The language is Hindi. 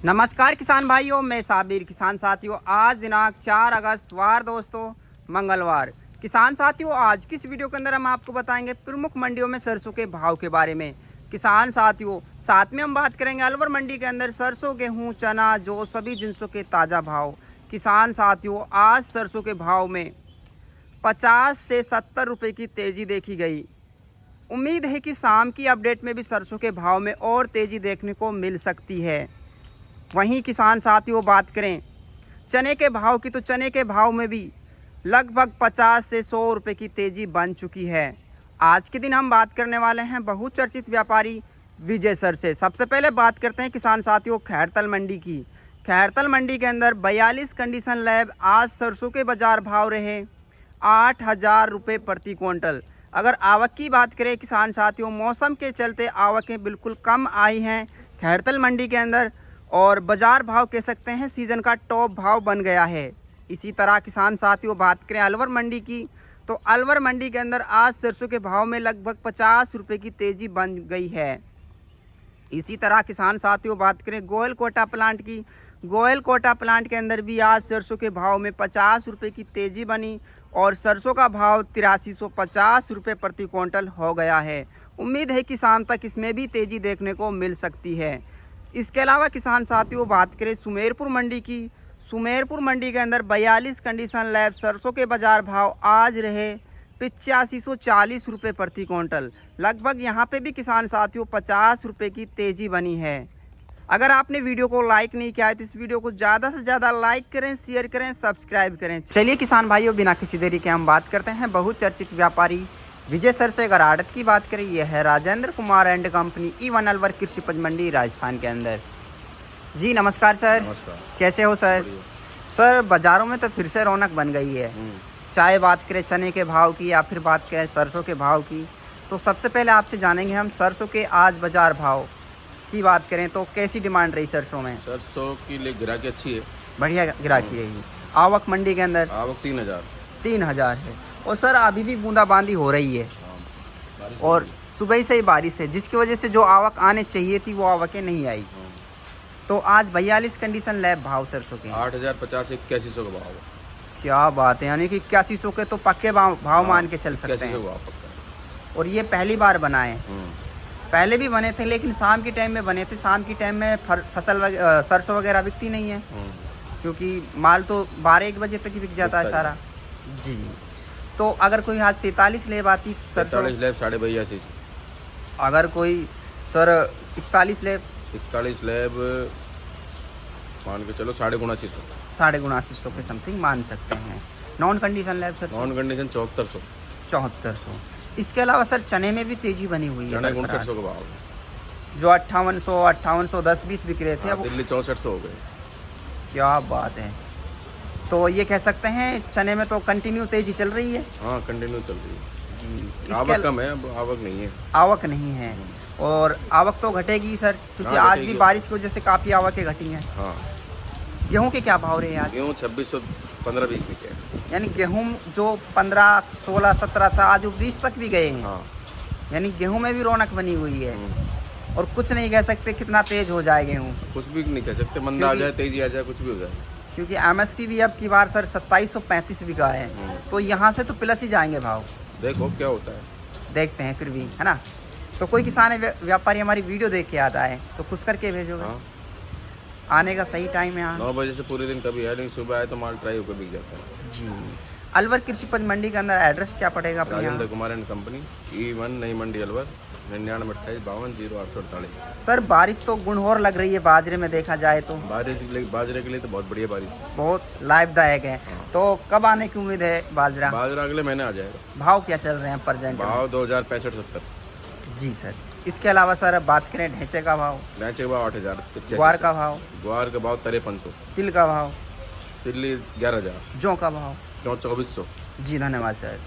नमस्कार किसान भाइयों, मैं साबिर। किसान साथियों, आज दिनांक 4 अगस्त वार दोस्तों मंगलवार। किसान साथियों, आज किस वीडियो के अंदर हम आपको बताएंगे प्रमुख मंडियों में सरसों के भाव के बारे में। किसान साथियों, साथ में हम बात करेंगे अलवर मंडी के अंदर सरसों, गेहूं, चना, जो सभी जिनसों के ताज़ा भाव। किसान साथियों, आज सरसों के भाव में 50 से 70 रुपये की तेज़ी देखी गई। उम्मीद है कि शाम की अपडेट में भी सरसों के भाव में और तेज़ी देखने को मिल सकती है। वहीं किसान साथियों, बात करें चने के भाव की, तो चने के भाव में भी लगभग 50 से 100 रुपये की तेज़ी बन चुकी है। आज के दिन हम बात करने वाले हैं बहुचर्चित व्यापारी विजय सर से। सबसे पहले बात करते हैं किसान साथियों खैरतल मंडी की। खैरतल मंडी के अंदर 42 कंडीशन लैब आज सरसों के बाज़ार भाव रहे 8,000 रुपये प्रति क्विंटल। अगर आवक की बात करें किसान साथियों, मौसम के चलते आवकें बिल्कुल कम आई हैं खैरतल मंडी के अंदर, और बाज़ार भाव कह सकते हैं सीज़न का टॉप भाव बन गया है। इसी तरह किसान साथियों, बात करें अलवर मंडी की, तो अलवर मंडी के अंदर आज सरसों के भाव में लगभग 50 रुपये की तेज़ी बन गई है। इसी तरह किसान साथियों, बात करें गोयल कोटा प्लांट की, गोयल कोटा प्लांट के अंदर भी आज सरसों के भाव में 50 रुपये की तेज़ी बनी और सरसों का भाव 8350 रुपये प्रति क्विंटल हो गया है। उम्मीद है कि शाम तक इसमें भी तेज़ी देखने को मिल सकती है। इसके अलावा किसान साथियों, बात करें सुमेरपुर मंडी की, सुमेरपुर मंडी के अंदर 42 कंडीशन लैब सरसों के बाज़ार भाव आज रहे 8540 रुपये प्रति क्विंटल। लगभग यहाँ पे भी किसान साथियों 50 रुपये की तेज़ी बनी है। अगर आपने वीडियो को लाइक नहीं किया है तो इस वीडियो को ज़्यादा से ज़्यादा लाइक करें, शेयर करें, सब्सक्राइब करें। चलिए किसान भाइयों, बिना किसी देरी के हम बात करते हैं बहुचर्चित व्यापारी विजय सर से। अगर आड़त की बात करें, यह है Rajendra Kumar and company E1 Alwar कृषि उपज मंडी राजस्थान के अंदर। जी नमस्कार सर। नमस्कार। कैसे हो सर? सर, बाज़ारों में तो फिर से रौनक बन गई है, चाहे बात करें चने के भाव की या फिर बात करें सरसों के भाव की। तो सबसे पहले आपसे जानेंगे हम सरसों के आज बाज़ार भाव की बात करें तो कैसी डिमांड रही सरसों में? सरसों की लिए गिराकी अच्छी है, बढ़िया गिराकी रही। आवक मंडी के अंदर आवक 3,000 है। और सर अभी भी बूंदाबांदी हो रही है और सुबह से ही बारिश है, जिसकी वजह से जो आवक आने चाहिए थी वो आवकें नहीं आई। तो आज 42 कंडीशन लैब भाव सरसों के 8,050 से 8100 का भाव है। क्या बात है, यानी कि 8100 के तो पक्के भाव मान के चल सकते हैं। और ये पहली बार बनाए, पहले भी बने थे लेकिन शाम के टाइम में बने थे। शाम के टाइम में फसल सरसों वगैरह बिकती नहीं है, क्योंकि माल तो 12-1 बजे तक ही बिक जाता है सारा। जी, तो अगर कोई आज 43 लेब आती, 43 लेब 82.5, अगर कोई सर 41 लेब 41 लेब मान के चलो 7,79 7,79 के समथिंग मान सकते हैं। नॉन कंडीशन लेब सर? Non condition 7400। इसके अलावा सर चने में भी तेजी बनी हुई है। चने 5900 का भाव है, जो 5800 10-20 बिक रहे थे, अब दिल्ली 6400 हो गए। क्या बात है। तो ये कह सकते हैं चने में तो कंटिन्यू तेजी चल रही है। हाँ, कंटिन्यू चल रही है। जी, आवक कम है, आवक नहीं है। आवक नहीं है और आवक तो घटेगी सर, क्योंकि आज भी बारिश की वजह से काफ़ी आवकें घटी हैं। हाँ। गेहूं के क्या भाव रहे आज? गेहूँ 2600 15-20 बिके, यानी गेहूं जो 15, 16, 17 था, आज वो 20 तक भी गए हैं। हाँ। यानी गेहूं में भी रौनक बनी हुई है और कुछ नहीं कह सकते कितना तेज हो जाए गेहूं। कुछ भी नहीं कह सकते, मंदा आ जाए, तेजी आ जाए, कुछ भी हो जाए, क्योंकि MSP भी अब की बार सर 2735 बिका है। तो यहाँ से तो प्लस ही जाएंगे भाव। देखो क्या होता है, देखते हैं फिर भी, है ना। तो कोई किसान व्यापारी हमारी वीडियो देख के आता है तो खुश करके भेजोगे? हाँ। आने का सही टाइम है यहाँ 9 बजे से पूरे दिन कभी है, लेकिन सुबह आए तो माल ट्राई होकर बिक जाता है। जी। अलवर कृषि उपज मंडी के अंदर एड्रेस क्या पड़ेगा अपने? Rajendra Kumar and company, E1 Nai Mandi Alwar, 9928520848। Sir बारिश तो गुणहोर लग रही है बाजरे में, देखा जाए तो बाजरे के लिए तो बहुत बढ़िया बारिश है, बहुत लाभदायक है। तो कब आने की उम्मीद है बाजरा? बाजरा अगले महीने आ जाएगा। भाव क्या चल रहे हैं प्रेजेंट? भाव 2065-70। जी सर। इसके अलावा सर बात करें ढेंचे का भाव? ढांचे का भाव 8,000। ग्वार का भाव? ग्वार का भाव 5300। तिल का भाव? तिल्ली 11,000। जौ का भाव? 2400। जी धन्यवाद सर।